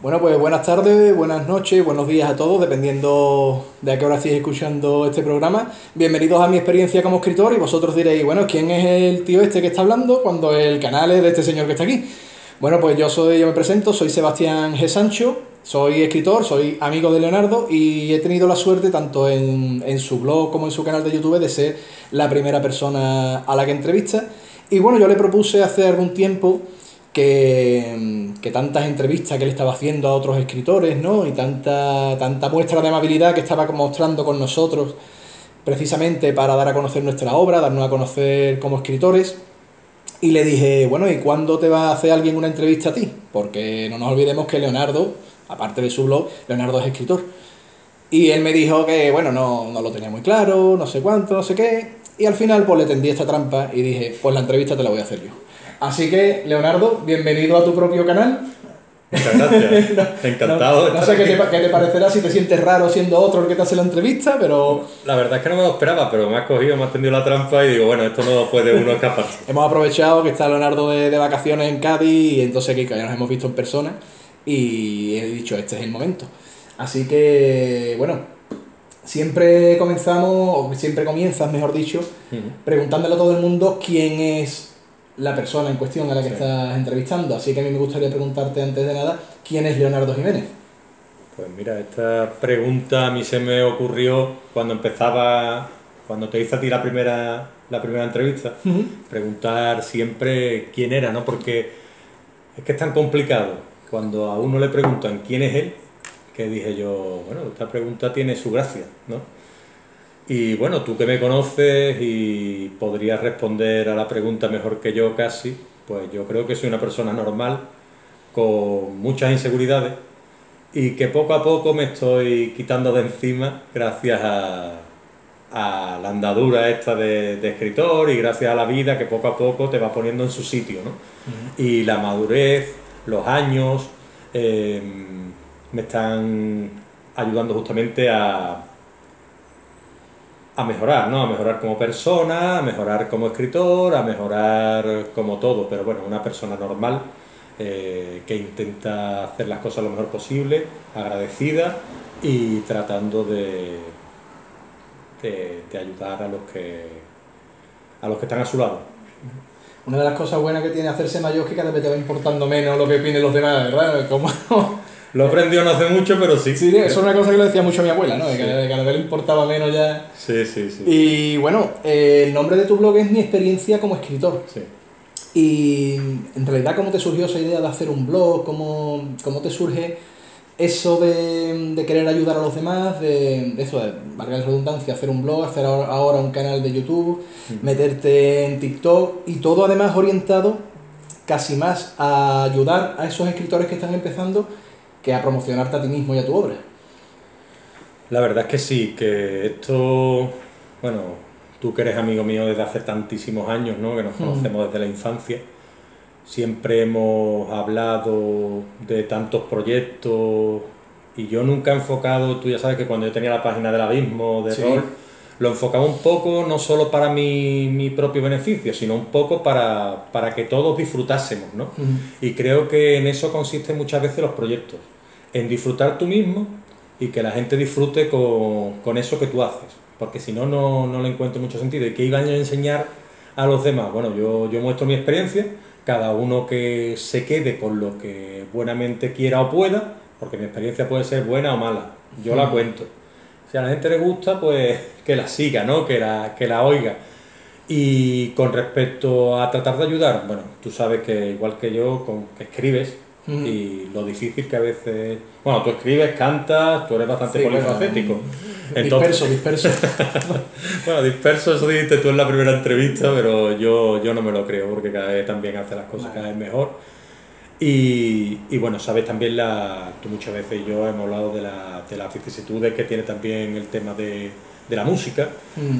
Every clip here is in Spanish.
Bueno, pues buenas tardes, buenas noches, buenos días a todos, dependiendo de a qué hora estéis escuchando este programa. Bienvenidos a mi experiencia como escritor y vosotros diréis, bueno, ¿quién es el tío este que está hablando cuando el canal es de este señor que está aquí? Bueno, pues yo me presento, soy Sebastián G. Sancho, soy escritor, soy amigo de Leonardo y he tenido la suerte, tanto en su blog como en su canal de YouTube, de ser la primera persona a la que entrevista. Y bueno, yo le propuse hace algún tiempo que tantas entrevistas que él estaba haciendo a otros escritores, ¿no? Y tanta muestra de amabilidad que estaba mostrando con nosotros, precisamente para dar a conocer nuestra obra, darnos a conocer como escritores. Y le dije, bueno, ¿y cuándo te va a hacer alguien una entrevista a ti? Porque no nos olvidemos que Leonardo, aparte de su blog, Leonardo es escritor. Y él me dijo que, bueno, no lo tenía muy claro, no sé cuánto, no sé qué. Y al final, pues le tendí esta trampa y dije, pues la entrevista te la voy a hacer yo. Así que, Leonardo, bienvenido a tu propio canal. Muchas gracias. Encantado de No estar sé aquí. qué te parecerá si te sientes raro siendo otro el que te hace la entrevista, pero La verdad es que no me lo esperaba, pero me has cogido, me has tendido la trampa y digo, bueno, esto no puede uno escaparse. hemos aprovechado que está Leonardo de vacaciones en Cádiz y entonces que ya nos hemos visto en persona y he dicho, este es el momento. Así que, bueno, siempre comenzamos, o siempre comienzas, mejor dicho, Ujú. preguntándole a todo el mundo quién es la persona en cuestión a la que Sí. estás entrevistando. Así que a mí me gustaría preguntarte antes de nada, ¿quién es Leonardo Jiménez? Pues mira, esta pregunta a mí se me ocurrió cuando empezaba, cuando te hice a ti la primera entrevista, preguntar siempre quién era, ¿no? Porque es que es tan complicado cuando a uno le preguntan quién es él, que dije yo, bueno, esta pregunta tiene su gracia, ¿no? Y bueno, tú que me conoces y podrías responder a la pregunta mejor que yo casi, pues yo creo que soy una persona normal, con muchas inseguridades y que poco a poco me estoy quitando de encima gracias a la andadura esta de escritor y gracias a la vida que poco a poco te va poniendo en su sitio, ¿no? Y la madurez, los años, eh, me están ayudando justamente a mejorar, ¿no? A mejorar como persona, a mejorar como escritor, a mejorar como todo, pero bueno, una persona normal que intenta hacer las cosas lo mejor posible, agradecida y tratando de ayudar a los que están a su lado. Una de las cosas buenas que tiene hacerse mayor es que cada vez te va importando menos lo que opinen los demás, ¿verdad? Como... Lo he aprendido no hace mucho, pero sí. Sí, eso es una cosa que lo decía mucho a mi abuela, ¿no? De que Sí, cada vez le importaba menos ya. sí, sí, sí, sí. Y bueno, el nombre de tu blog es Mi experiencia como escritor. Sí. Y en realidad, ¿cómo te surgió esa idea de hacer un blog? ¿Cómo te surge eso de querer ayudar a los demás? De eso, de, valga la redundancia, hacer un blog, hacer ahora un canal de YouTube, meterte en TikTok y todo además orientado casi más a ayudar a esos escritores que están empezando que a promocionarte a ti mismo y a tu obra. La verdad es que sí, que esto, bueno, tú que eres amigo mío desde hace tantísimos años, ¿no? Que nos conocemos desde la infancia, siempre hemos hablado de tantos proyectos y yo nunca he enfocado, tú ya sabes que cuando yo tenía la página del abismo de Sí. rol, lo enfocaba un poco no solo para mi propio beneficio, sino un poco para que todos disfrutásemos, ¿no? Y creo que en eso consisten muchas veces los proyectos, en disfrutar tú mismo y que la gente disfrute con eso que tú haces, porque si no, no le encuentro mucho sentido. ¿Y qué iban a enseñar a los demás? Bueno, yo muestro mi experiencia, cada uno que se quede con lo que buenamente quiera o pueda, porque mi experiencia puede ser buena o mala, yo la cuento. Si a la gente le gusta, pues que la siga, ¿no? Que la oiga. Y con respecto a tratar de ayudar, bueno, tú sabes que igual que yo, que escribes y lo difícil que a veces... Bueno, tú escribes, cantas, tú eres bastante Sí, bueno, polifacético. disperso, Entonces, disperso. bueno, disperso, eso dijiste tú en la primera entrevista, pero yo no me lo creo porque cada vez también hace las cosas cada Vale. vez mejor. Y bueno, sabes también, tú muchas veces y yo hemos hablado de las vicisitudes que tiene también el tema de la música,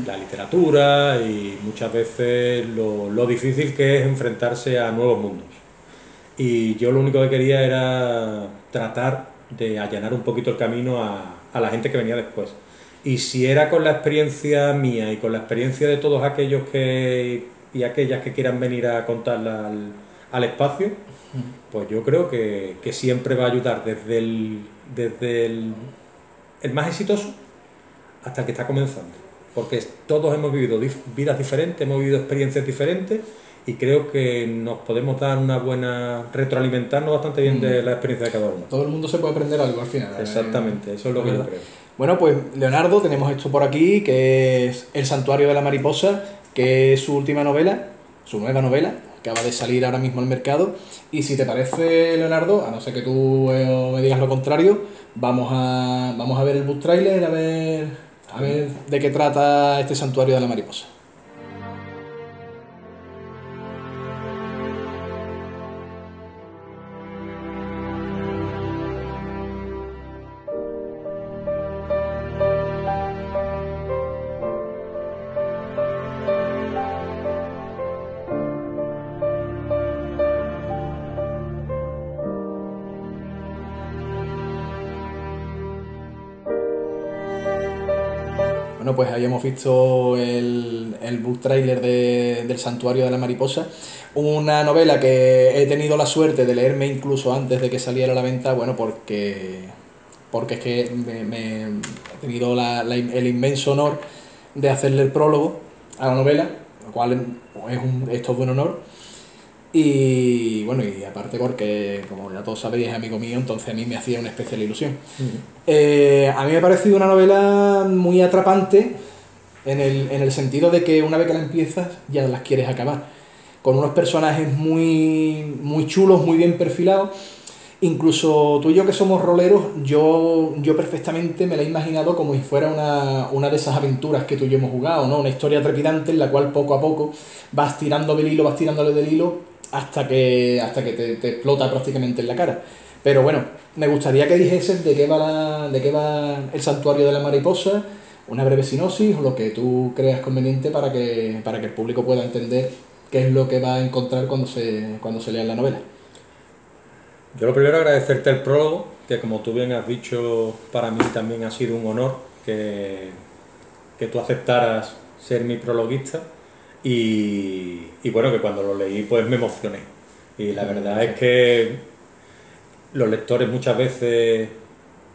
la literatura y muchas veces lo difícil que es enfrentarse a nuevos mundos. Y yo lo único que quería era tratar de allanar un poquito el camino a la gente que venía después. Y si era con la experiencia mía y con la experiencia de todos aquellos y aquellas que quieran venir a contarla al espacio, pues yo creo que siempre va a ayudar el más exitoso hasta el que está comenzando. Porque todos hemos vivido vidas diferentes, hemos vivido experiencias diferentes y creo que nos podemos dar una buena... retroalimentarnos bastante bien de la experiencia de cada uno. Todo el mundo se puede aprender algo al final. Exactamente, eso es lo que yo creo. Bueno, pues Leonardo, tenemos esto por aquí, que es El santuario de la mariposa, que es su última novela, su nueva novela, acaba de salir ahora mismo al mercado. Y si te parece, Leonardo, a no ser que tú me digas lo contrario, vamos a ver el book trailer, a ver de qué trata este santuario de la mariposa. Bueno, pues ahí hemos visto el book trailer del Santuario de la Mariposa, una novela que he tenido la suerte de leerme incluso antes de que saliera a la venta, bueno, porque es que he tenido el inmenso honor de hacerle el prólogo a la novela, lo cual es todo un honor. Y bueno, y aparte porque, como ya todos sabéis, es amigo mío, entonces a mí me hacía una especial ilusión. A mí me ha parecido una novela muy atrapante en el sentido de que una vez que la empiezas ya las quieres acabar. Con unos personajes muy chulos, muy bien perfilados. Incluso tú y yo que somos roleros, yo perfectamente me la he imaginado como si fuera una de esas aventuras que tú y yo hemos jugado, ¿no? Una historia trepidante en la cual poco a poco vas tirando del hilo, vas tirándole del hilo hasta que te explota prácticamente en la cara. Pero bueno, me gustaría que dijeses de qué va el Santuario de la Mariposa, una breve sinopsis o lo que tú creas conveniente para que el público pueda entender qué es lo que va a encontrar cuando se lea la novela. Yo lo primero agradecerte el prólogo, que como tú bien has dicho, para mí también ha sido un honor que tú aceptaras ser mi prologuista y bueno, que cuando lo leí pues me emocioné. Y la verdad es que los lectores muchas veces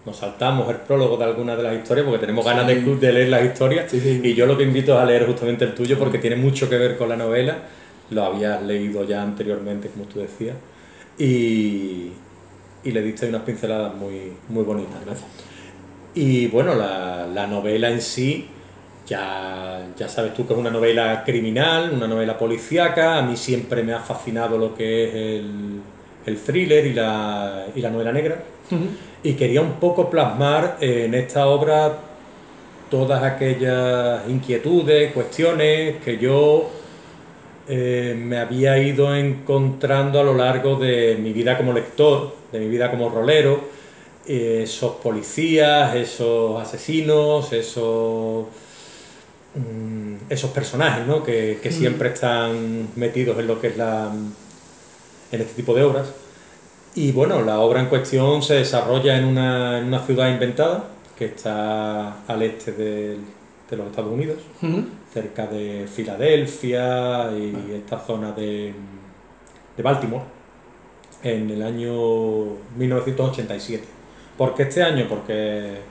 nos saltamos el prólogo de algunas de las historias porque tenemos ganas de leer las historias y yo lo que invito es a leer justamente el tuyo porque tiene mucho que ver con la novela, lo habías leído ya anteriormente como tú decías. Y le diste unas pinceladas muy bonitas. Gracias. Y bueno, la novela en sí, ya sabes tú que es una novela criminal, una novela policíaca. A mí siempre me ha fascinado lo que es el thriller y la novela negra. Y quería un poco plasmar en esta obra todas aquellas inquietudes, cuestiones que yo me había ido encontrando a lo largo de mi vida como lector, de mi vida como rolero, esos policías, esos asesinos, esos personajes, ¿no? que siempre están metidos en lo que es en este tipo de obras. Y bueno, la obra en cuestión se desarrolla en una ciudad inventada que está al este de los Estados Unidos, cerca de Filadelfia y esta zona de Baltimore, en el año 1987. ¿Por qué este año? Porque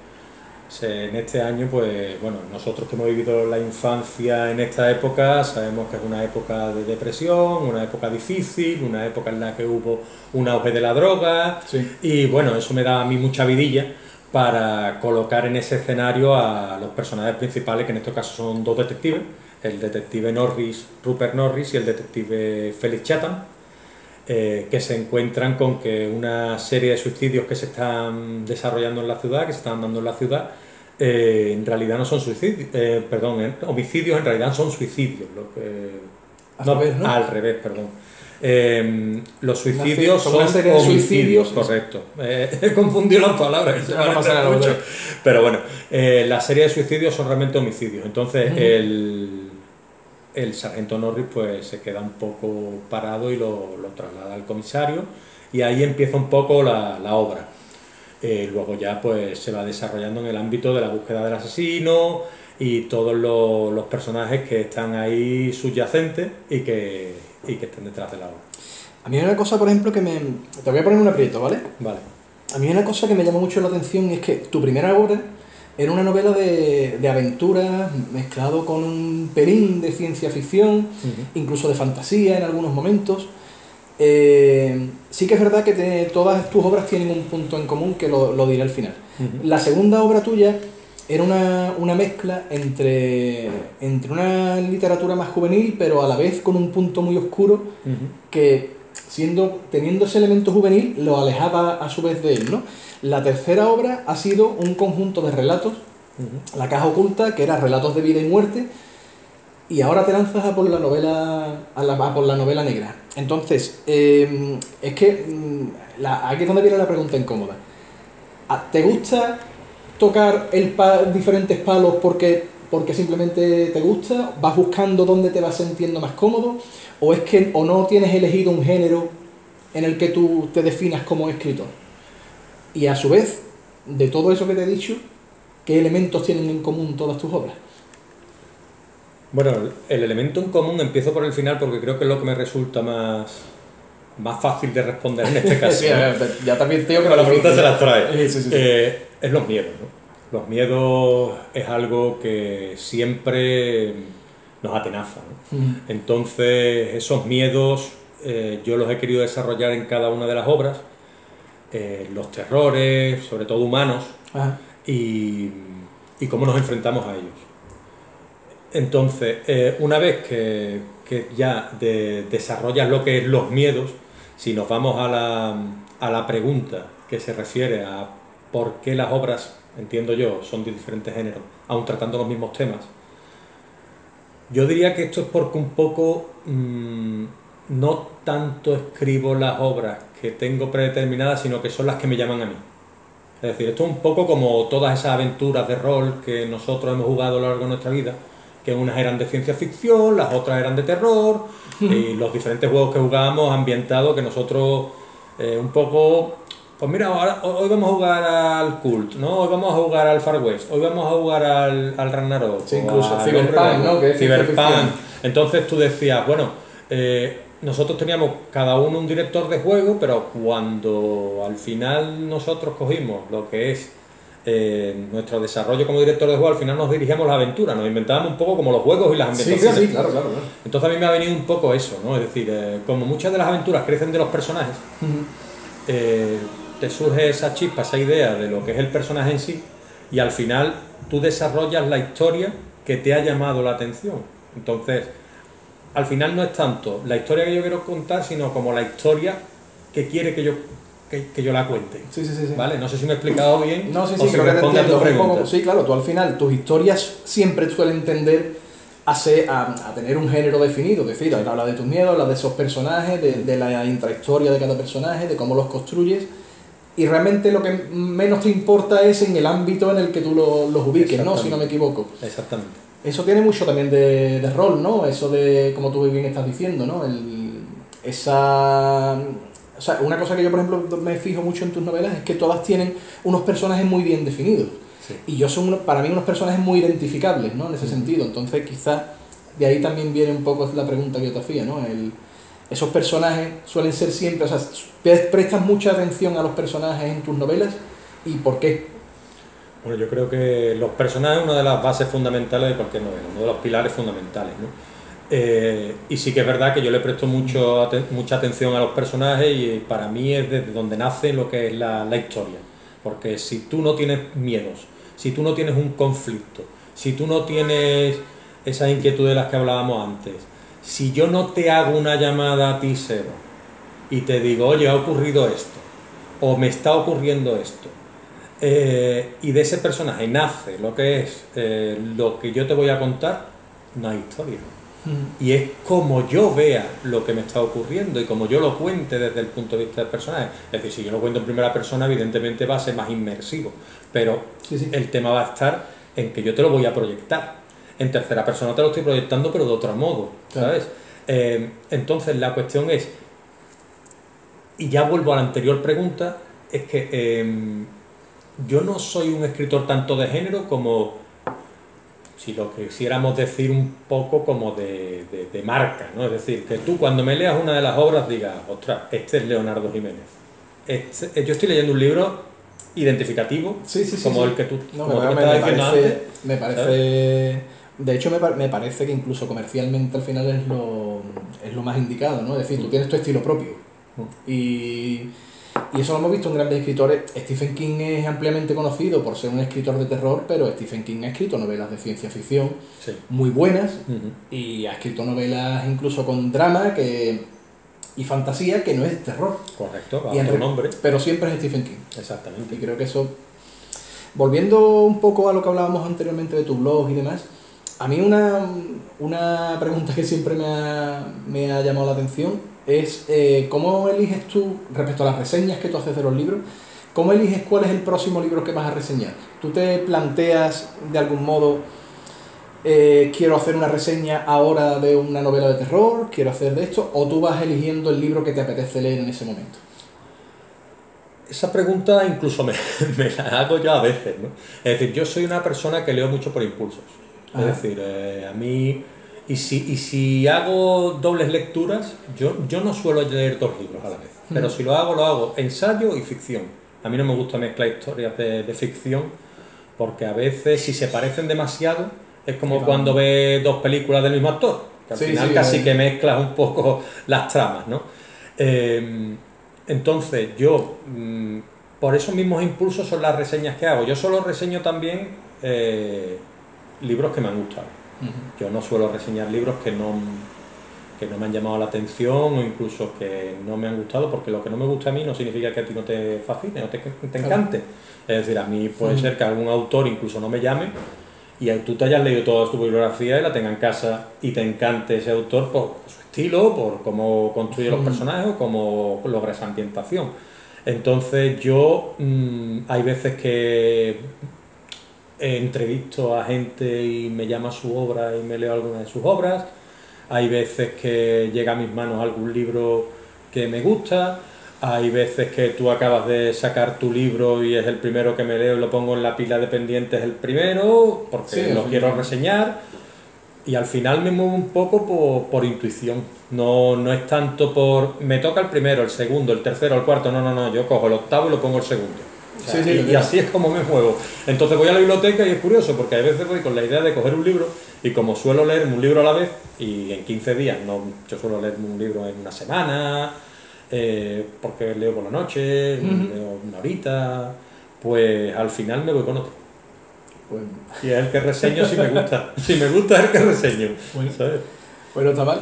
en este año, pues bueno, nosotros que hemos vivido la infancia en esta época, sabemos que es una época de depresión, una época difícil, una época en la que hubo un auge de la droga, y bueno, eso me da a mí mucha vidilla para colocar en ese escenario a los personajes principales, que en este caso son dos detectives, el detective Rupert Norris y el detective Felix Chatham, que se encuentran con que una serie de suicidios que se están desarrollando en la ciudad, que se están dando en la ciudad, en realidad no son suicidios, homicidios en realidad son suicidios. Al revés, perdón. Los suicidios son homicidios, correcto. He confundido las palabras, no pasa mucho. Pero bueno, la serie de suicidios son realmente homicidios. Entonces el sargento Norris pues se queda un poco parado y lo traslada al comisario y ahí empieza un poco la obra. Luego ya pues se va desarrollando en el ámbito de la búsqueda del asesino y todos los personajes que están ahí subyacentes y que están detrás de la obra. A mí hay una cosa, por ejemplo, que me... Te voy a poner un aprieto, ¿vale? Vale. A mí hay una cosa que me llama mucho la atención y es que tu primera obra era una novela de aventuras mezclado con un pelín de ciencia ficción, incluso de fantasía en algunos momentos. Sí que es verdad que todas tus obras tienen un punto en común que lo diré al final. La segunda obra tuya era una mezcla entre una literatura más juvenil, pero a la vez con un punto muy oscuro que, teniendo ese elemento juvenil, lo alejaba a su vez de él, ¿no? La tercera obra ha sido un conjunto de relatos, La caja oculta, que era relatos de vida y muerte, y ahora te lanzas a por la novela, por la novela negra. Entonces, es que aquí es donde viene la pregunta incómoda. ¿Te gusta tocar diferentes palos porque simplemente te gusta? ¿Vas buscando dónde te vas sintiendo más cómodo? ¿O es que no tienes elegido un género en el que tú te definas como escritor? Y a su vez, de todo eso que te he dicho, ¿qué elementos tienen en común todas tus obras? Bueno, el elemento en común empiezo por el final porque creo que es lo que me resulta más fácil de responder en este caso. Sí, ¿no? Ya también tengo que la pregunta se las trae. Sí. Es los miedos, ¿no? Los miedos es algo que siempre nos atenaza, ¿no? Entonces, esos miedos yo los he querido desarrollar en cada una de las obras, los terrores, sobre todo humanos, y cómo nos enfrentamos a ellos. Entonces, una vez que ya desarrollas lo que es los miedos, si nos vamos a la pregunta que se refiere a por qué las obras, entiendo yo, son de diferentes géneros, aun tratando los mismos temas, yo diría que esto es porque un poco no tanto escribo las obras que tengo predeterminadas, sino que son las que me llaman a mí. Es decir, esto es un poco como todas esas aventuras de rol que nosotros hemos jugado a lo largo de nuestra vida, que unas eran de ciencia ficción, las otras eran de terror, y los diferentes juegos que jugábamos ambientados que nosotros un poco... Pues mira, hoy vamos a jugar al Cult, ¿no? Hoy vamos a jugar al Far West, hoy vamos a jugar al Ragnarok. Sí, incluso Cyberpunk, ¿no? Que es Cyberpunk. Entonces tú decías, bueno, nosotros teníamos cada uno un director de juego, pero cuando al final nosotros cogimos lo que es nuestro desarrollo como director de juego, al final nos dirigíamos a la aventura, nos inventábamos un poco como los juegos y las ambientaciones. Sí, claro. Entonces a mí me ha venido un poco eso, ¿no? Es decir, como muchas de las aventuras crecen de los personajes, te surge esa chispa, esa idea de lo que es el personaje en sí, y al final tú desarrollas la historia que te ha llamado la atención. Entonces, al final no es tanto la historia que yo quiero contar, sino como la historia que quiere que yo la cuente. Sí. ¿Vale? No sé si me he explicado bien. No, sí, o si creo que te responde a tu entiendo. pregunta. Sí, claro, tú al final, tus historias siempre suelen tender a tener un género definido, es decir, habla de tus miedos, habla de esos personajes, de la intrahistoria de cada personaje, de cómo los construyes, y realmente lo que menos te importa es en el ámbito en el que tú los ubiques, ¿no? Si no me equivoco. Exactamente. Eso tiene mucho también de rol, ¿no? Eso de, como tú bien estás diciendo, ¿no? O sea, una cosa que yo, por ejemplo, me fijo mucho en tus novelas es que todas tienen unos personajes muy bien definidos. Sí. Y son, para mí, unos personajes muy identificables, ¿no? En ese sentido. Entonces, quizás de ahí también viene un poco la pregunta que yo te hacía, ¿no? Esos personajes suelen ser siempre... O sea, prestas mucha atención a los personajes en tus novelas. ¿Y por qué? Bueno, yo creo que los personajes es una de las bases fundamentales de cualquier novela, uno de los pilares fundamentales, ¿no? Y sí que es verdad que yo le presto mucha atención a los personajes y para mí es desde donde nace lo que es la historia. Porque si tú no tienes miedos, si tú no tienes un conflicto, si tú no tienes esas inquietudes de las que hablábamos antes, si yo no te hago una llamada a ti, Seba, y te digo, oye, ha ocurrido esto, o me está ocurriendo esto, y de ese personaje nace lo que es lo que yo te voy a contar, no hay historia. Y es como yo vea lo que me está ocurriendo y como yo lo cuente desde el punto de vista del personaje. Es decir, si yo lo cuento en primera persona, evidentemente va a ser más inmersivo, pero el tema va a estar en que yo te lo voy a proyectar. En tercera persona te lo estoy proyectando, pero de otro modo, ¿sabes? Entonces la cuestión es, y ya vuelvo a la anterior pregunta, es que yo no soy un escritor tanto de género como si lo quisiéramos decir un poco como de marca, ¿no? Es decir, que tú cuando me leas una de las obras digas, ostras, este es Leonardo Jiménez. Yo estoy leyendo un libro identificativo, como el que tú, no, como me estabas diciendo antes. Me parece, de hecho me parece que incluso comercialmente al final es lo más indicado, ¿no? Es decir, tú tienes tu estilo propio. Y eso lo hemos visto en grandes escritores. Stephen King es ampliamente conocido por ser un escritor de terror, pero Stephen King ha escrito novelas de ciencia ficción muy buenas y ha escrito novelas incluso con drama y fantasía que no es terror. Correcto, va otro nombre. Pero siempre es Stephen King. Exactamente. Y creo que eso... Volviendo un poco a lo que hablábamos anteriormente de tu blog y demás, a mí una pregunta que siempre me ha llamado la atención es ¿cómo eliges tú, respecto a las reseñas que tú haces de los libros, cómo eliges cuál es el próximo libro que vas a reseñar? ¿Tú te planteas de algún modo, quiero hacer una reseña ahora de una novela de terror, quiero hacer de esto, o tú vas eligiendo el libro que te apetece leer en ese momento? Esa pregunta incluso me la hago yo a veces, ¿no? Es decir, yo soy una persona que leo mucho por impulsos. Es decir, a mí... Y si hago dobles lecturas, yo no suelo leer dos libros a la vez. Pero si lo hago ensayo y ficción. A mí no me gusta mezclar historias de ficción, porque a veces si se parecen demasiado, es como cuando ves dos películas del mismo actor, que al final casi que mezclas un poco las tramas, ¿no? Entonces yo, por esos mismos impulsos son las reseñas que hago. Yo solo reseño también libros que me han gustado. Yo no suelo reseñar libros que no me han llamado la atención o incluso que no me han gustado, porque lo que no me gusta a mí no significa que a ti no te fascine o te encante. Es decir, a mí puede ser que algún autor incluso no me llame y tú te hayas leído toda su bibliografía y la tengas en casa y te encante ese autor por su estilo, por cómo construye los personajes o cómo logra esa ambientación. Entonces yo hay veces que he entrevisto a gente y me llama su obra y me leo alguna de sus obras. Hay veces que llega a mis manos algún libro que me gusta. Hay veces que tú acabas de sacar tu libro y es el primero que me leo y lo pongo en la pila de pendientes el primero porque lo quiero reseñar. Y al final me muevo un poco por intuición. No es tanto por... me toca el primero, el segundo, el tercero, el cuarto. No. Yo cojo el octavo y lo pongo el segundo. O sea, y así es como me muevo. Entonces voy a la biblioteca y es curioso porque a veces voy con la idea de coger un libro y como suelo leerme un libro a la vez y en 15 días, yo suelo leerme un libro en una semana, porque leo por la noche, leo una horita, pues al final me voy con otro. Bueno. Y es el que reseño si me gusta. Si me gusta es el que reseño. Bueno, ¿sabes? Bueno, Tamal,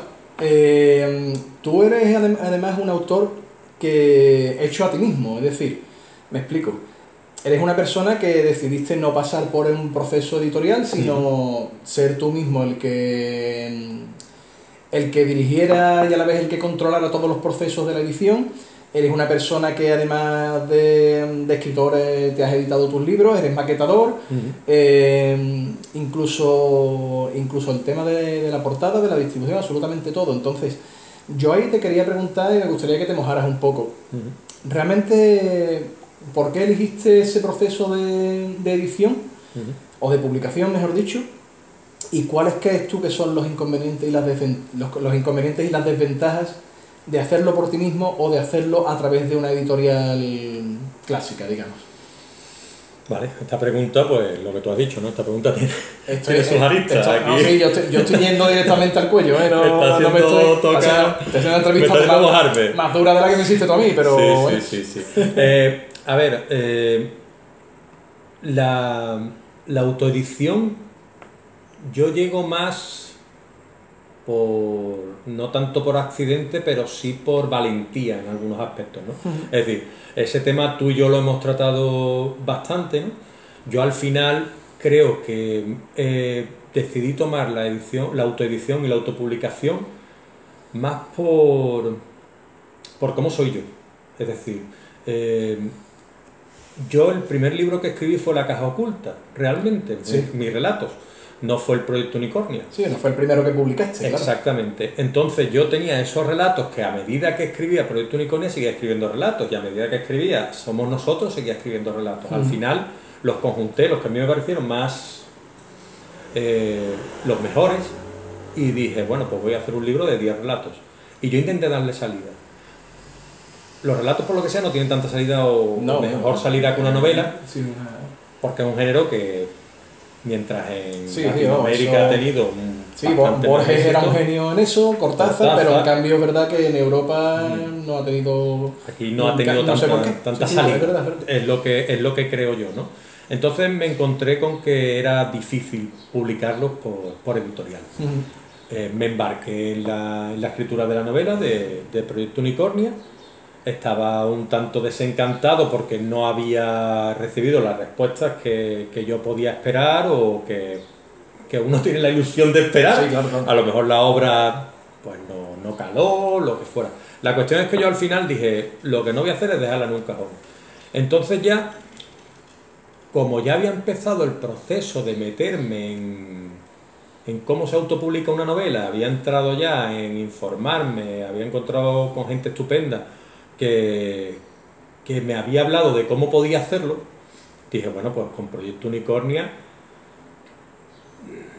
tú eres además un autor que hecho a ti mismo, es decir, me explico. Eres una persona que decidiste no pasar por un proceso editorial, sino ser tú mismo el que dirigiera y a la vez el que controlara todos los procesos de la edición. Eres una persona que además de escritor te has editado tus libros, eres maquetador, incluso el tema de la portada, de la distribución, absolutamente todo. Entonces, yo ahí te quería preguntar y me gustaría que te mojaras un poco. Realmente, ¿por qué elegiste ese proceso de edición, o de publicación, mejor dicho? ¿Y cuáles crees tú que son los inconvenientes y los inconvenientes y las desventajas de hacerlo por ti mismo o de hacerlo a través de una editorial clásica, digamos? Vale, esta pregunta, pues lo que tú has dicho, ¿no? Esta pregunta tiene sus aristas. No, sí, yo estoy yendo directamente al cuello, ¿eh? No me estoy haciendo una entrevista más dura de la que me hiciste tú a mí, pero... Sí. A ver, la autoedición, yo llego más no tanto por accidente, pero sí por valentía en algunos aspectos, ¿no? Es decir, ese tema tú y yo lo hemos tratado bastante, ¿no? Yo al final creo que decidí tomar la autoedición y la autopublicación más por cómo soy yo. Es decir, yo el primer libro que escribí fue La caja oculta, realmente, mis relatos. No fue el Proyecto Unicornia. Sí, no fue el primero que publicaste. Exactamente. Claro. Entonces yo tenía esos relatos que a medida que escribía Proyecto Unicornia seguía escribiendo relatos y a medida que escribía Somos Nosotros seguía escribiendo relatos. Al final los conjunté, los que a mí me parecieron más los mejores, y dije, bueno, pues voy a hacer un libro de 10 relatos. Y yo intenté darle salida. Los relatos, por lo que sea, no tienen tanta salida o mejor salida que una novela, porque es un género que, mientras en Latinoamérica ha tenido Borges era un genio en eso, Cortázar, pero en cambio es verdad que en Europa no ha tenido... Aquí no ha tenido tanta salida, es lo que creo yo, ¿no? Entonces me encontré con que era difícil publicarlos por editorial. Me embarqué en la escritura de la novela, de Proyecto Unicornia. Estaba un tanto desencantado porque no había recibido las respuestas que yo podía esperar, o que uno tiene la ilusión de esperar. Sí, claro. A lo mejor la obra pues no caló, lo que fuera. La cuestión es que yo al final dije, lo que no voy a hacer es dejarla en un cajón. Entonces ya, como ya había empezado el proceso de meterme en cómo se autopublica una novela, había entrado ya en informarme, había encontrado con gente estupenda que me había hablado de cómo podía hacerlo, dije, bueno, pues con Proyecto Unicornia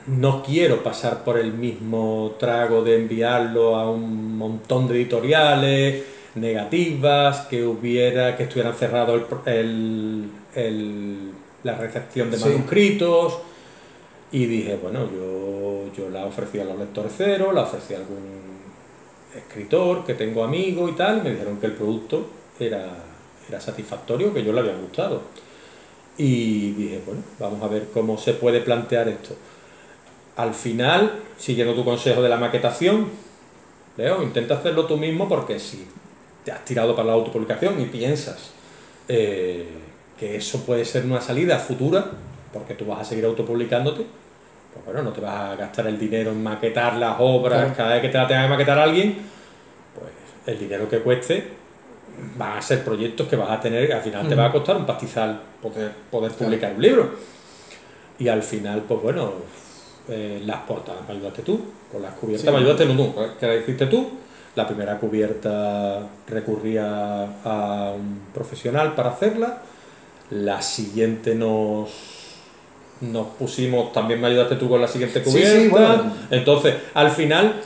no quiero pasar por el mismo trago de enviarlo a un montón de editoriales negativas, que estuvieran cerrados la recepción de manuscritos. Y dije, bueno, yo la ofrecí a los lectores cero, la ofrecí a algún escritor que tengo amigo y tal, y me dijeron que el producto era satisfactorio, que yo le había gustado. Y dije, bueno, vamos a ver cómo se puede plantear esto. Al final, siguiendo tu consejo de la maquetación, Leo, intenta hacerlo tú mismo, porque si te has tirado para la autopublicación y piensas que eso puede ser una salida futura, porque tú vas a seguir autopublicándote, pues bueno, no te vas a gastar el dinero en maquetar las obras, cada vez que te la tenga que maquetar a alguien, pues el dinero que cueste van a ser proyectos que vas a tener, al final te va a costar un pastizal poder publicar un libro. Y al final, pues bueno, las portadas me ayudaste tú, con las cubiertas me ayudaste tú, que la hiciste tú. La primera cubierta recurría a un profesional para hacerla, la siguiente nos pusimos, también me ayudaste tú con la siguiente cubierta. Bueno. Entonces, al final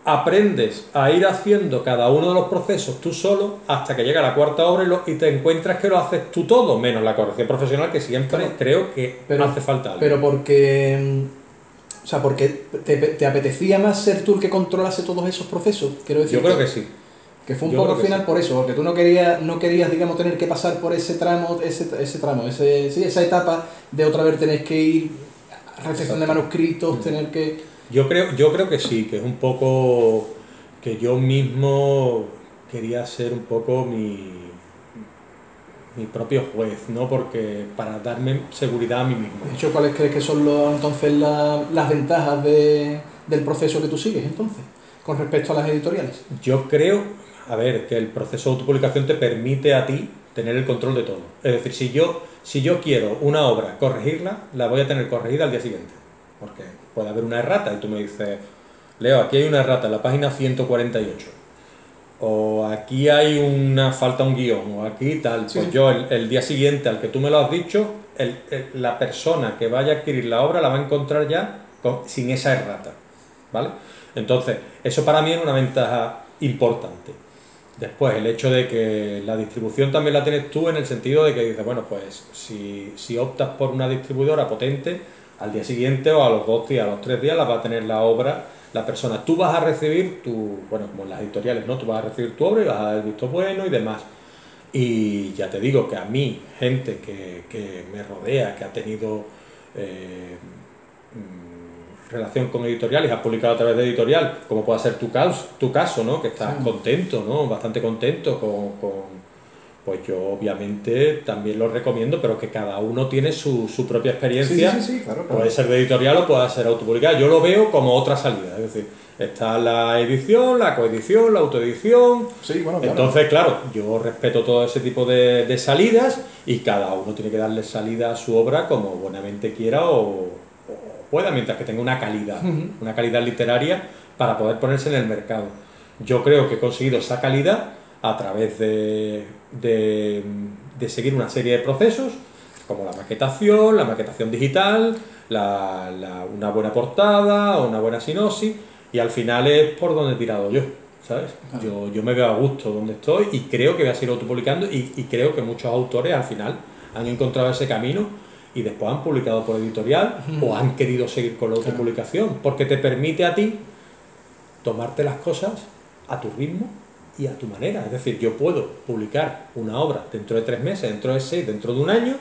aprendes a ir haciendo cada uno de los procesos tú solo, hasta que llega la cuarta obra y te encuentras que lo haces tú todo, menos la corrección profesional, que siempre creo que hace falta algo. Pero porque... O sea, porque te apetecía más ser tú el que controlase todos esos procesos, quiero decir. Yo creo que sí. Que fue un poco al final por eso, porque tú no querías, digamos, tener que pasar por ese tramo, esa etapa de otra vez tener que ir a recepción de manuscritos, tener que... Yo creo que sí, que es un poco que yo mismo quería ser un poco mi propio juez, ¿no? Porque para darme seguridad a mí mismo. De hecho, ¿cuáles crees que son entonces las ventajas del proceso que tú sigues entonces, con respecto a las editoriales? Yo creo, a ver, que el proceso de autopublicación te permite a ti tener el control de todo. Es decir, si yo quiero una obra, corregirla, la voy a tener corregida al día siguiente. Porque puede haber una errata y tú me dices, Leo, aquí hay una errata en la página 148. O aquí hay falta un guión, o aquí tal. Pues yo el día siguiente al que tú me lo has dicho, la persona que vaya a adquirir la obra la va a encontrar ya sin esa errata, ¿vale? Entonces, eso para mí es una ventaja importante. Después, el hecho de que la distribución también la tienes tú, en el sentido de que dices, bueno, pues si optas por una distribuidora potente, al día siguiente o a los 2 días, a los 3 días la va a tener la obra la persona. Tú vas a recibir bueno, como en las editoriales, ¿no? Tú vas a recibir tu obra y vas a dar el visto bueno y demás. Y ya te digo que a mí, gente que me rodea, que ha tenido relación con editoriales, has publicado a través de editorial, como puede ser tu caso, ¿no? Que estás contento, ¿no? Bastante contento pues yo obviamente también lo recomiendo, pero que cada uno tiene su propia experiencia. Claro. Puede ser de editorial o puede ser autopublicada. Yo lo veo como otra salida, es decir, está la edición, la coedición, la autoedición. Claro. Entonces, claro, yo respeto todo ese tipo de salidas, y cada uno tiene que darle salida a su obra como buenamente quiera o pueda, mientras que tenga una calidad literaria para poder ponerse en el mercado. Yo creo que he conseguido esa calidad a través de seguir una serie de procesos, como la maquetación digital, una buena portada o una buena sinopsis, y al final es por donde he tirado yo, ¿sabes? Yo me veo a gusto donde estoy y creo que voy a seguir autopublicando y creo que muchos autores al final han encontrado ese camino y después han publicado por editorial o han querido seguir con la autopublicación, porque te permite a ti tomarte las cosas a tu ritmo y a tu manera. Es decir, yo puedo publicar una obra dentro de 3 meses, dentro de 6, dentro de un año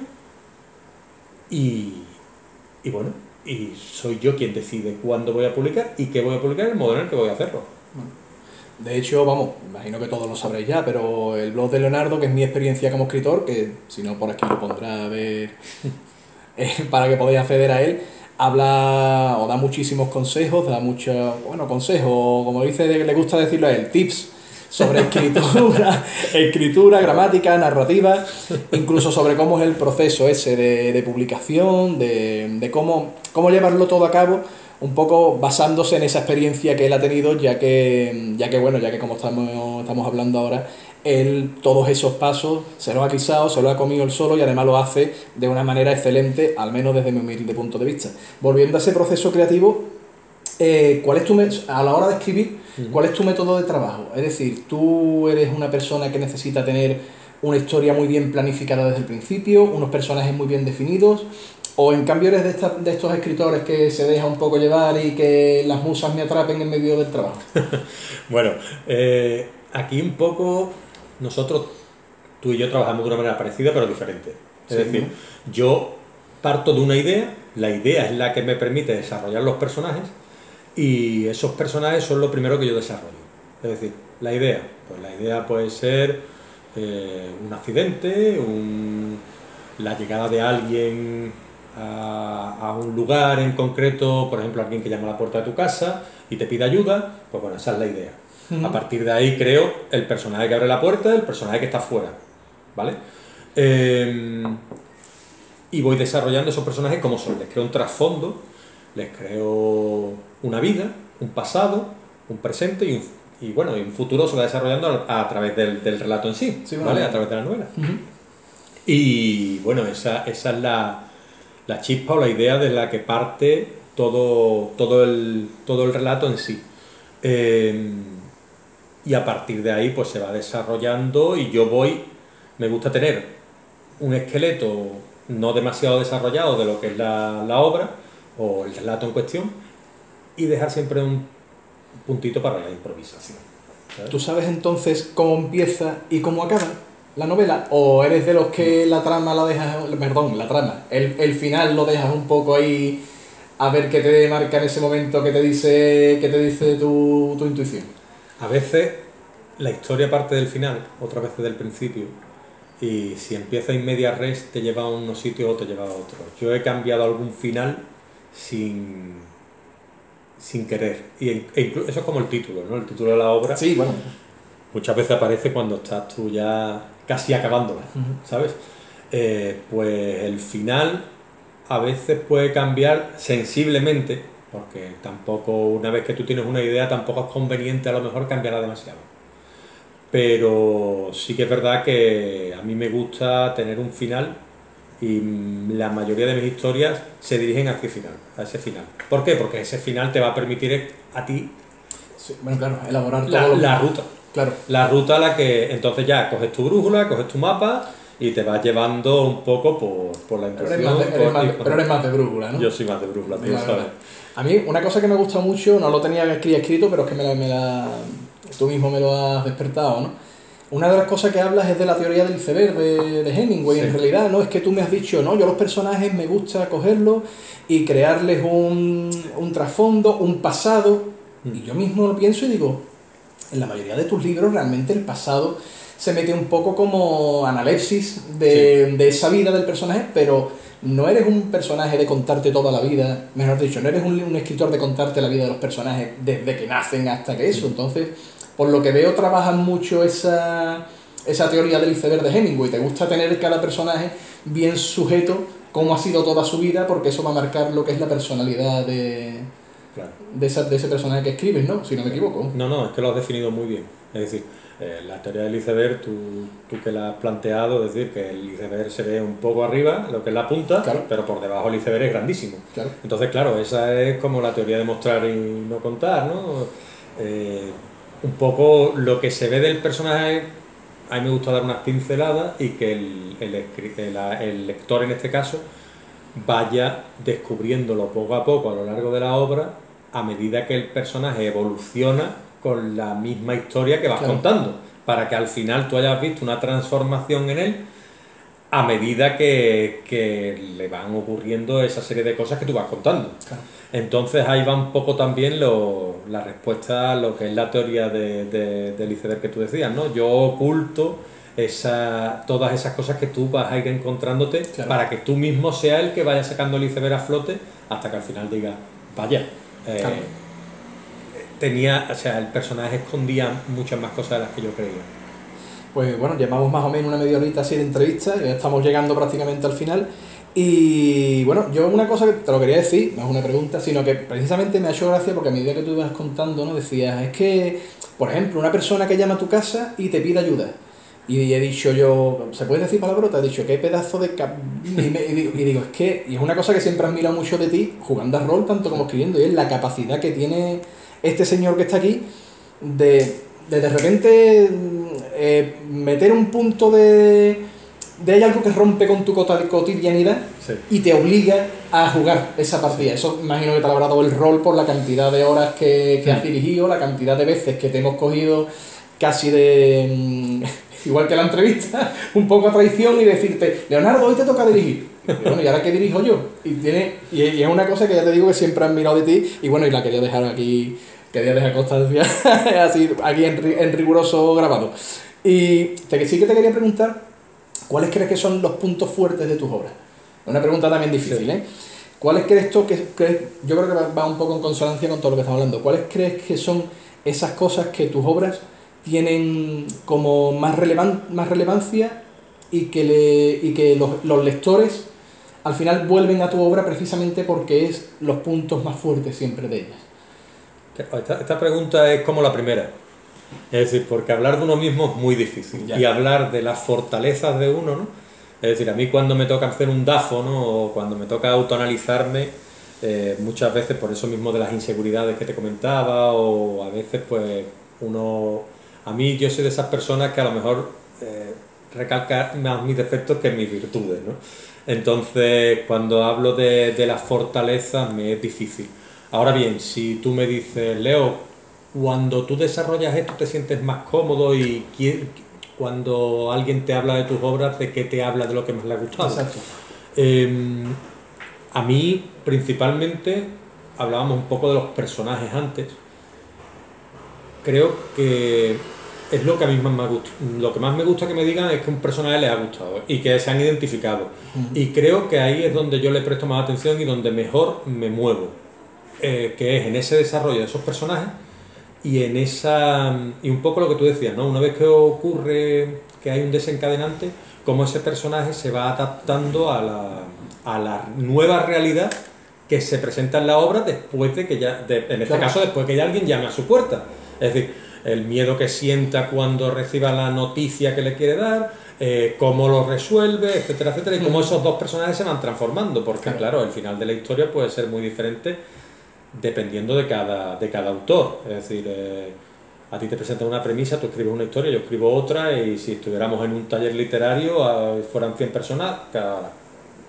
y bueno, y soy yo quien decide cuándo voy a publicar y qué voy a publicar, el modo en el que voy a hacerlo. De hecho, vamos, imagino que todos lo sabréis ya, pero el blog de Leonardo, que es mi experiencia como escritor, que si no por aquí lo pondrá a ver para que podáis acceder a él, habla o da muchísimos consejos, da muchos, bueno, consejos, como dice, le gusta decirlo a él, tips sobre escritura, gramática, narrativa, incluso sobre cómo es el proceso ese de publicación, de cómo llevarlo todo a cabo, un poco basándose en esa experiencia que él ha tenido, ya que como estamos hablando ahora, él todos esos pasos se los ha pisado, se los ha comido él solo y además lo hace de una manera excelente, al menos desde mi humilde punto de vista. Volviendo a ese proceso creativo, ¿cuál es a la hora de escribir, cuál es tu método de trabajo? Es decir, ¿tú eres una persona que necesita tener una historia muy bien planificada desde el principio, unos personajes muy bien definidos, o en cambio eres de estos escritores que se deja un poco llevar y que las musas me atrapen en medio del trabajo? Bueno, aquí un poco nosotros, tú y yo trabajamos de una manera parecida pero diferente. Es decir, ¿no? Yo parto de una idea, la idea es la que me permite desarrollar los personajes y esos personajes son lo primero que yo desarrollo. Es decir, la idea puede ser un accidente, la llegada de alguien a un lugar en concreto, por ejemplo, alguien que llama a la puerta de tu casa y te pide ayuda, pues bueno, esa es la idea. A partir de ahí creo el personaje que abre la puerta, el personaje que está fuera, ¿vale? Y voy desarrollando esos personajes como son. Les creo un trasfondo, les creo una vida, un pasado, un presente y un futuro se va desarrollando a través del relato en sí, ¿vale? A través de la novela. Y bueno, esa es la chispa o la idea de la que parte todo el relato en sí. Y a partir de ahí pues se va desarrollando y me gusta tener un esqueleto no demasiado desarrollado de lo que es la obra o el relato en cuestión y dejar siempre un puntito para la improvisación, ¿sabes? ¿Tú sabes entonces cómo empieza y cómo acaba la novela? ¿O eres de los que la trama la dejas, el final lo dejas un poco ahí a ver qué te marca en ese momento, qué te dice tu intuición? A veces la historia parte del final, otras veces del principio, y si empieza in media res te lleva a unos sitios o te lleva a otros. Yo he cambiado algún final sin querer. Eso es como el título, ¿no? El título de la obra. Sí, bueno. Muchas veces aparece cuando estás tú ya casi acabándola, ¿sabes? Pues el final a veces puede cambiar sensiblemente, porque tampoco, una vez que tú tienes una idea, tampoco es conveniente a lo mejor cambiarla demasiado. Pero sí que es verdad que a mí me gusta tener un final y la mayoría de mis historias se dirigen hacia ese final. ¿Por qué? Porque ese final te va a permitir a ti elaborar la ruta. Claro. La ruta a la que entonces ya coges tu brújula, coges tu mapa y te vas llevando un poco por la intuición. Pero eres más de brújula, ¿no? Yo soy más de brújula, tú lo sabes. A mí una cosa que me gusta mucho, no lo tenía escrito, pero es que tú mismo me lo has despertado, ¿no? Una de las cosas que hablas es de la teoría del iceberg de Hemingway. Sí. En realidad, ¿no? Es que tú me has dicho, no, yo los personajes me gusta cogerlos y crearles un trasfondo, un pasado. Y yo mismo lo pienso y digo, en la mayoría de tus libros realmente el pasado se mete un poco como analepsis de esa vida del personaje, pero no eres un personaje de contarte toda la vida, mejor dicho, no eres un escritor de contarte la vida de los personajes desde que nacen hasta que eso. Entonces, por lo que veo, trabajan mucho esa teoría del iceberg de Hemingway. Te gusta tener cada personaje bien sujeto, cómo ha sido toda su vida, porque eso va a marcar lo que es la personalidad Claro. de ese personaje que escribes, ¿no? Si no me equivoco. No, es que lo has definido muy bien. Es decir, la teoría del iceberg, tú que la has planteado, es decir, que el iceberg se ve un poco arriba, lo que es la punta, Claro. pero por debajo el iceberg es grandísimo. Claro. Entonces, claro, esa es como la teoría de mostrar y no contar, ¿no? Un poco lo que se ve del personaje, a mí me gusta dar unas pinceladas y que el lector en este caso vaya descubriéndolo poco a poco a lo largo de la obra a medida que el personaje evoluciona con la misma historia que vas Claro. contando, para que al final tú hayas visto una transformación en él a medida que le van ocurriendo esa serie de cosas que tú vas contando. Claro. Entonces ahí va un poco también la respuesta a lo que es la teoría del iceberg que tú decías, ¿no? Yo oculto todas esas cosas que tú vas a ir encontrándote, Claro. para que tú mismo seas el que vaya sacando el iceberg a flote hasta que al final digas, vaya, Claro. o sea, el personaje escondía muchas más cosas de las que yo creía. Pues bueno, llevamos más o menos una media horita así de entrevista, ya estamos llegando prácticamente al final. Y bueno, yo una cosa que te lo quería decir, no es una pregunta, sino que precisamente me ha hecho gracia porque a medida que tú ibas contando, ¿no? Decías, es que, por ejemplo, una persona que llama a tu casa y te pide ayuda. Y he dicho yo, ¿se puede decir palabrota? He dicho, qué pedazo de... Y digo, es que... Y es una cosa que siempre admiro mucho de ti, jugando a rol, tanto como escribiendo, y es la capacidad que tiene este señor que está aquí de repente meter un punto de hay algo que rompe con tu cotidianidad, Sí. y te obliga a jugar esa partida. Eso imagino que te habrá dado el rol por la cantidad de horas que has dirigido, la cantidad de veces que te hemos cogido casi de... igual que la entrevista, un poco a traición y decirte, Leonardo, hoy te toca dirigir. Y bueno, ¿y ahora qué dirijo yo? Y es una cosa que ya te digo que siempre he admirado de ti, y bueno, y la quería dejar aquí, quería dejar constancia así, aquí en riguroso grabado. Y sí que te quería preguntar, ¿cuáles crees que son los puntos fuertes de tus obras? Es una pregunta también difícil, ¿eh? ¿Cuáles crees tú que yo creo que va un poco en consonancia con todo lo que estamos hablando? ¿Cuáles crees que son esas cosas que tus obras tienen como más relevancia y que los lectores al final vuelven a tu obra precisamente porque es los puntos más fuertes siempre de ellas? Esta pregunta es como la primera. Es decir, porque hablar de uno mismo es muy difícil. Ya. Y hablar de las fortalezas de uno, ¿no? Es decir, a mí cuando me toca hacer un DAFO, ¿no? O cuando me toca autoanalizarme, muchas veces por eso mismo de las inseguridades que te comentaba, o a veces pues a mí yo soy de esas personas que a lo mejor recalca más mis defectos que mis virtudes, ¿no? Entonces cuando hablo de las fortalezas me es difícil. Ahora bien, si tú me dices, Leo, cuando tú desarrollas esto te sientes más cómodo, y cuando alguien te habla de tus obras, ¿de qué te habla? De lo que más le ha gustado. Exacto. A mí principalmente, hablábamos un poco de los personajes antes, creo que es lo que a mí más me gusta. Lo que más me gusta que me digan es que un personaje les ha gustado y que se han identificado. Y creo que ahí es donde yo le presto más atención y donde mejor me muevo, que es en ese desarrollo de esos personajes y un poco lo que tú decías, ¿no? Una vez que ocurre que hay un desencadenante, cómo ese personaje se va adaptando a la nueva realidad que se presenta en la obra después de que en este caso, después que ya alguien llame a su puerta. Es decir, el miedo que sienta cuando reciba la noticia que le quiere dar, cómo lo resuelve, etcétera, etcétera, y cómo esos dos personajes se van transformando, porque claro, el final de la historia puede ser muy diferente dependiendo de cada autor. Es decir, a ti te presentan una premisa, tú escribes una historia, yo escribo otra, y si estuviéramos en un taller literario, fueran 100 personas,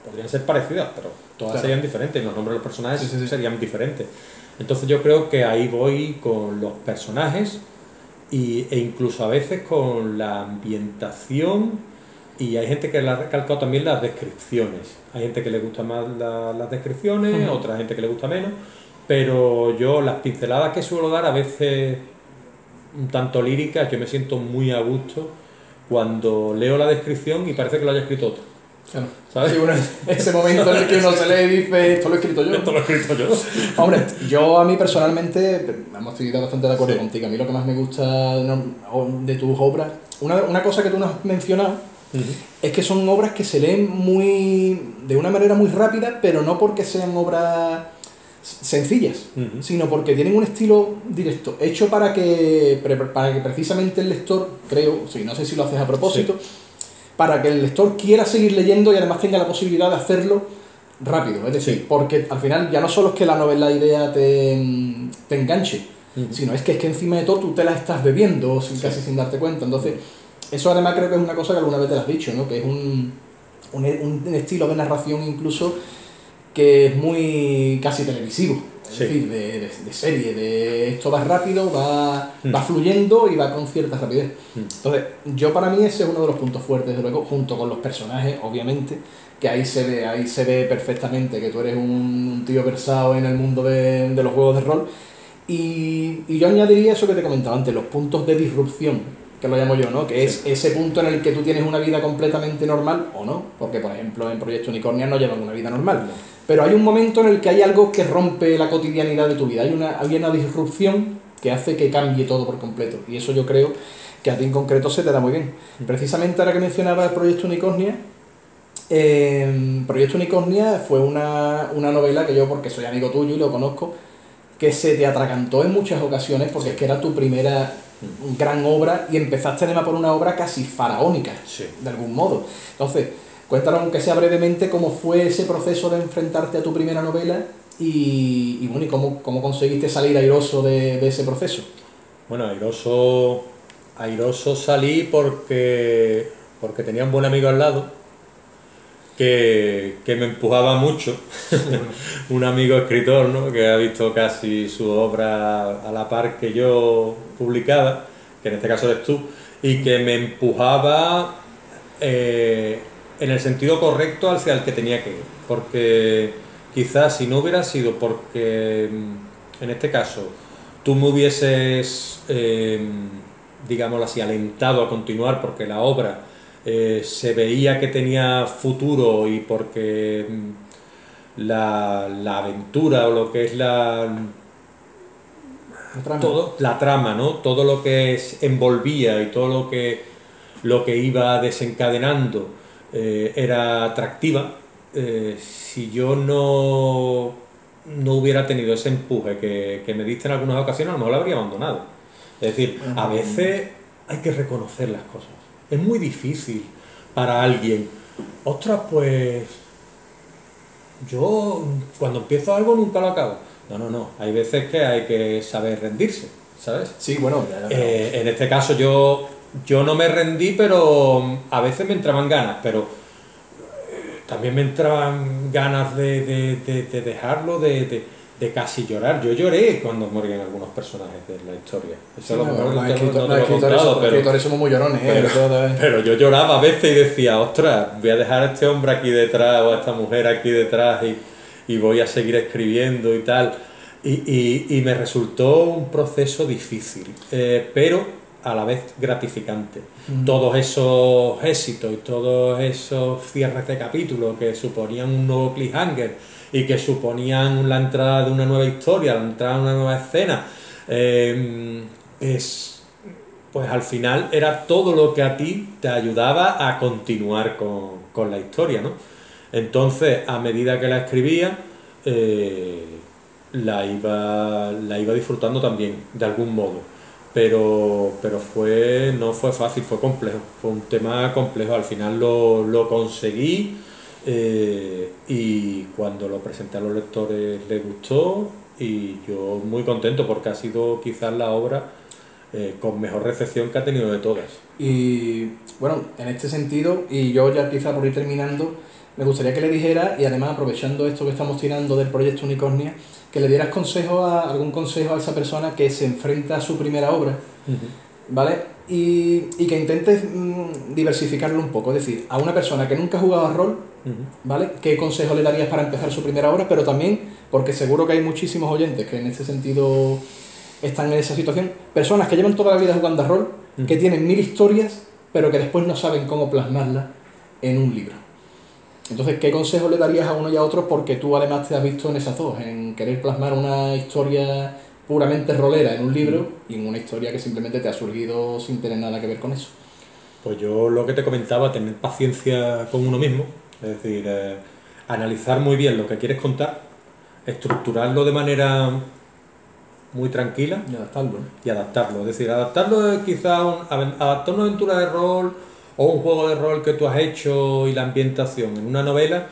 podrían ser parecidas, pero todas serían diferentes, y los nombres de los personajes serían diferentes. Entonces yo creo que ahí voy con los personajes e incluso a veces con la ambientación, y hay gente que le ha recalcado también las descripciones. Hay gente que le gusta más las descripciones, otra gente que le gusta menos, pero yo las pinceladas que suelo dar, a veces un tanto líricas, yo me siento muy a gusto cuando leo la descripción y parece que lo haya escrito otro. Claro. ¿Sabes? Sí, bueno, ese momento en el que uno se lee y dice, esto lo he escrito yo. Esto lo he escrito yo. Hombre, yo a mí personalmente, estoy bastante de acuerdo contigo. A mí lo que más me gusta de tus obras, una cosa que tú no has mencionado, es que son obras que se leen de una manera muy rápida, pero no porque sean obras sencillas, sino porque tienen un estilo directo, hecho para que precisamente el lector, creo, sí, no sé si lo haces a propósito, sí, para que el lector quiera seguir leyendo y además tenga la posibilidad de hacerlo rápido, es decir, sí, porque al final ya no solo es que la novela idea te enganche, sino es que encima de todo tú te la estás bebiendo casi sin darte cuenta. Entonces eso además creo que es una cosa que alguna vez te lo has dicho, ¿no? Que es un estilo de narración incluso que es muy casi televisivo, es decir, de serie, de esto va rápido, va fluyendo y va con cierta rapidez. Entonces, yo para mí ese es uno de los puntos fuertes, de luego, junto con los personajes, obviamente, que ahí se ve perfectamente que tú eres un tío versado en el mundo de los juegos de rol. Y yo añadiría eso que te comentaba antes, los puntos de disrupción, que lo llamo yo, ¿no? Que es ese punto en el que tú tienes una vida completamente normal, o no, porque por ejemplo en Proyecto Unicornia no llevan una vida normal, pero hay un momento en el que hay algo que rompe la cotidianidad de tu vida, hay una disrupción que hace que cambie todo por completo, y eso yo creo que a ti en concreto se te da muy bien. Precisamente ahora que mencionaba el Proyecto Unicornia, Proyecto Unicornia fue una novela que yo, porque soy amigo tuyo y lo conozco, que se te atragantó en muchas ocasiones, porque es que era tu primera gran obra y empezaste además por una obra casi faraónica, de algún modo. Entonces, cuéntanos, aunque sea brevemente, cómo fue ese proceso de enfrentarte a tu primera novela y bueno, y cómo conseguiste salir airoso de ese proceso. Bueno, airoso salí porque tenía un buen amigo al lado que me empujaba mucho, un amigo escritor, ¿no? Que ha visto casi su obra a la par que yo publicada, que en este caso eres tú, y que me empujaba en el sentido correcto hacia el que tenía que ir, porque quizás si no hubiera sido porque en este caso tú me hubieses, digámoslo así, alentado a continuar porque la obra se veía que tenía futuro y porque la aventura o lo que es la trama, ¿no? Todo lo que envolvía y todo lo que iba desencadenando era atractiva. Si yo no hubiera tenido ese empuje que me diste en algunas ocasiones, a lo mejor la habría abandonado. Es decir, a veces hay que reconocer las cosas. Es muy difícil para alguien. Ostras, pues yo cuando empiezo algo nunca lo acabo. No. Hay veces que hay que saber rendirse, ¿sabes? Sí, bueno. En este caso yo no me rendí, pero a veces me entraban ganas, pero también me entraban ganas de dejarlo, de casi llorar. Yo lloré cuando morían algunos personajes de la historia. Eso sí, los escritores somos muy llorones, pero yo lloraba a veces y decía, ostras, voy a dejar a este hombre aquí detrás o a esta mujer aquí detrás y voy a seguir escribiendo y tal. Y me resultó un proceso difícil, pero a la vez gratificante. Todos esos éxitos y todos esos cierres de capítulo que suponían un nuevo cliffhanger y que suponían la entrada de una nueva historia, la entrada de una nueva escena, pues al final era todo lo que a ti te ayudaba a continuar con la historia, ¿no? Entonces, a medida que la escribía, la iba disfrutando también, de algún modo. Pero no fue fácil, fue complejo, fue un tema complejo. Al final lo conseguí. Y cuando lo presenté a los lectores les gustó y yo muy contento porque ha sido quizás la obra con mejor recepción que ha tenido de todas. Y bueno, en este sentido, y yo ya quizá por ir terminando, me gustaría que le dijera, y además aprovechando esto que estamos tirando del Proyecto Unicornia, que le dieras algún consejo a esa persona que se enfrenta a su primera obra, ¿vale? Y que intentes diversificarlo un poco, es decir, a una persona que nunca ha jugado a rol, ¿vale? ¿Qué consejo le darías para empezar su primera obra? Pero también, porque seguro que hay muchísimos oyentes que en este sentido están en esa situación, personas que llevan toda la vida jugando a rol, que tienen 1000 historias, pero que después no saben cómo plasmarlas en un libro. Entonces, ¿qué consejo le darías a uno y a otro? Porque tú además te has visto en esas dos, en querer plasmar una historia puramente rolera en un libro y en una historia que simplemente te ha surgido sin tener nada que ver con eso. Pues yo lo que te comentaba, tener paciencia con uno mismo, es decir, analizar muy bien lo que quieres contar, estructurarlo de manera muy tranquila Y adaptarlo. y adaptarlo. Es decir, adaptarlo es quizá adaptar una aventura de rol o un juego de rol que tú has hecho y la ambientación en una novela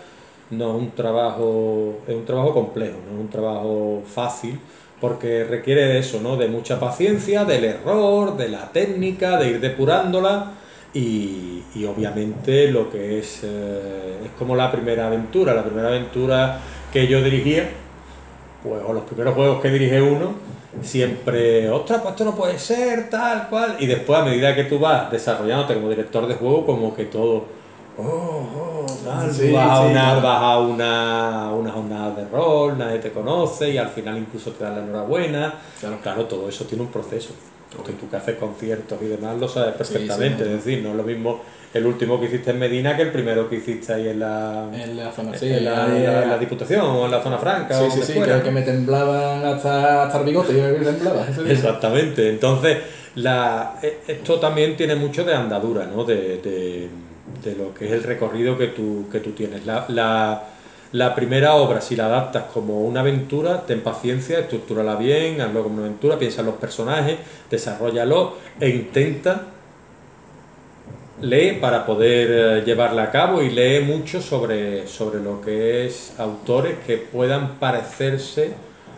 no es un trabajo complejo, no es un trabajo fácil, porque requiere de eso, ¿no? De mucha paciencia, del error, de la técnica, de ir depurándola y obviamente lo que es como la primera aventura que yo dirigía, pues o los primeros juegos que dirige uno, siempre, ostras, pues esto no puede ser, tal cual, y después a medida que tú vas desarrollándote como director de juego, como que todo, tal, Sí, tú vas a sí, una, claro. vas a una jornada de rol, nadie te conoce y al final incluso te dan la enhorabuena. Claro. Claro, todo eso tiene un proceso. Porque tú que haces conciertos y demás lo sabes Sí, perfectamente, sí, es decir, no es lo mismo el último que hiciste en Medina que el primero que hiciste ahí En la zona, sí. en la Diputación o en la zona franca o Sí, sí, donde sí, fuera, que ¿no? me temblaban hasta el bigote, yo me temblaba ese día. Exactamente. Entonces, esto también tiene mucho de andadura, ¿no? De lo que es el recorrido que tú tienes. La primera obra, si la adaptas como una aventura, ten paciencia, estructúrala bien, hazlo como una aventura, piensa en los personajes, desarrollalo e intenta lee para poder llevarla a cabo y lee mucho sobre lo que es autores que puedan parecerse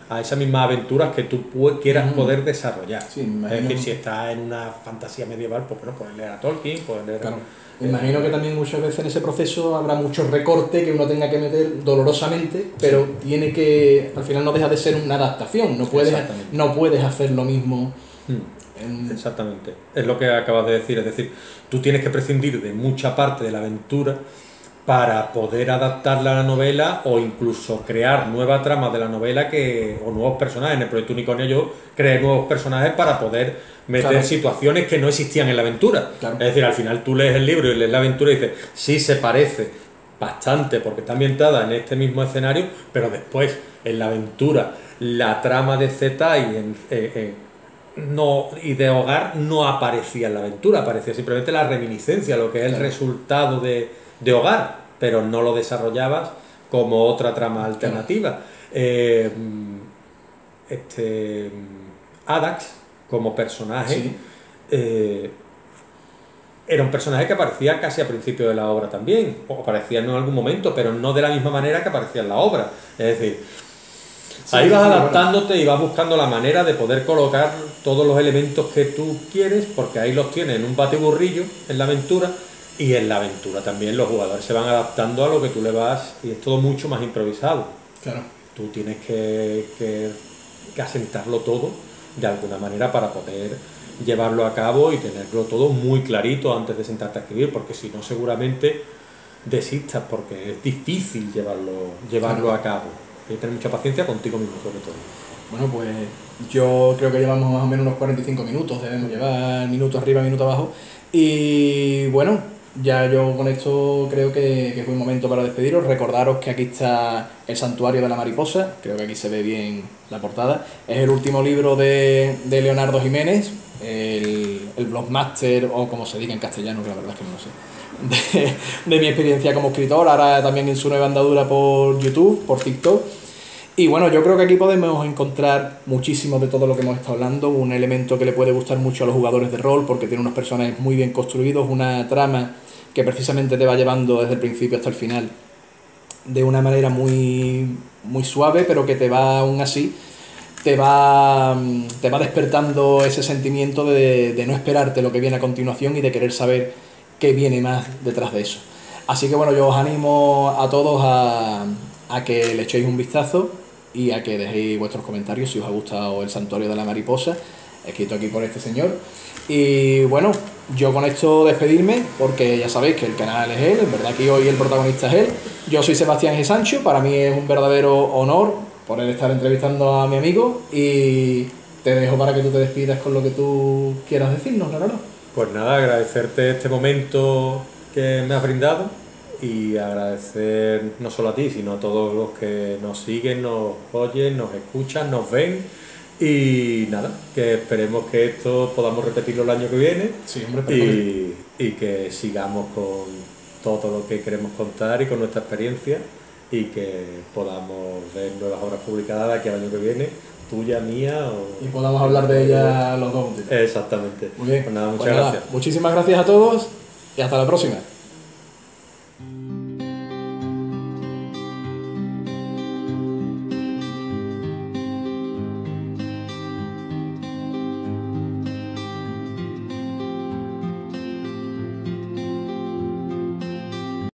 a esas mismas aventuras que tú quieras poder desarrollar. Sí, me Es imagino. decir, si estás en una fantasía medieval, pues bueno, puedes leer a Tolkien, puedes leer... Claro. Me imagino que también muchas veces en ese proceso habrá mucho recorte que uno tenga que meter dolorosamente, pero tiene que, al final no deja de ser una adaptación, Exactamente. no puedes hacer lo mismo. Exactamente, es lo que acabas de decir, es decir, tú tienes que prescindir de mucha parte de la aventura para poder adaptarla a la novela o incluso crear nuevas tramas de la novela o nuevos personajes. En el proyecto Unicornio yo creé nuevos personajes para poder meter Claro. situaciones que no existían en la aventura. Claro. Es decir, al final tú lees el libro y lees la aventura y dices, sí se parece bastante porque está ambientada en este mismo escenario, pero después en la aventura la trama de Z y de hogar no aparecía en la aventura, aparecía simplemente la reminiscencia, lo que es el Claro. resultado de hogar, pero no lo desarrollabas como otra trama alternativa. Adax, como personaje, Sí. era un personaje que aparecía casi a principio de la obra también, o aparecía en algún momento, pero no de la misma manera que aparecía en la obra. Es decir, ahí vas adaptándote y vas buscando la manera de poder colocar todos los elementos que tú quieres, porque ahí los tienes en un batiburrillo en la aventura, y en la aventura también los jugadores se van adaptando a lo que tú le vas, y es todo mucho más improvisado. Claro. Tú tienes que asentarlo todo de alguna manera para poder llevarlo a cabo y tenerlo todo muy clarito antes de sentarte a escribir, porque si no seguramente desistas, porque es difícil llevarlo a cabo. Hay que tener mucha paciencia contigo mismo, sobre todo. Bueno, pues yo creo que llevamos más o menos unos 45 minutos, debemos llevar minutos arriba, minutos abajo. Y bueno, ya yo con esto creo que es buen momento para despediros. Recordaros que aquí está El Santuario de la Mariposa, creo que aquí se ve bien la portada. Es el último libro de Leonardo Jiménez, el blogmaster, o como se diga en castellano, que la verdad es que no lo sé, de mi experiencia como escritor, ahora también en su nueva andadura por YouTube, por TikTok. Y bueno, yo creo que aquí podemos encontrar muchísimo de todo lo que hemos estado hablando, un elemento que le puede gustar mucho a los jugadores de rol porque tiene unos personajes muy bien construidos, una trama que precisamente te va llevando desde el principio hasta el final de una manera muy, muy suave, pero que te va aún así, te va despertando ese sentimiento de no esperarte lo que viene a continuación y de querer saber qué viene más detrás de eso. Así que bueno, yo os animo a todos a que le echéis un vistazo y a que dejéis vuestros comentarios si os ha gustado El Santuario de la Mariposa, escrito aquí por este señor. Y bueno, yo con esto despedirme, porque ya sabéis que el canal es él, en verdad que hoy el protagonista es él. Yo soy Sebastián G. Sancho, para mí es un verdadero honor poder estar entrevistando a mi amigo y te dejo para que tú te despidas con lo que tú quieras decirnos, Leonardo. Pues nada, agradecerte este momento que me has brindado y agradecer no solo a ti, sino a todos los que nos siguen, nos oyen, nos escuchan, nos ven. Y nada, que esperemos que esto podamos repetirlo el año que viene. Sí, hombre, y que sigamos con todo lo que queremos contar y con nuestra experiencia y que podamos ver nuevas obras publicadas de aquí al año que viene, tuya, mía o... Y podamos hablar de ella los dos juntitos. Exactamente. Muy bien. Pues nada, muchas Pues nada, gracias. muchísimas gracias a todos y hasta la próxima.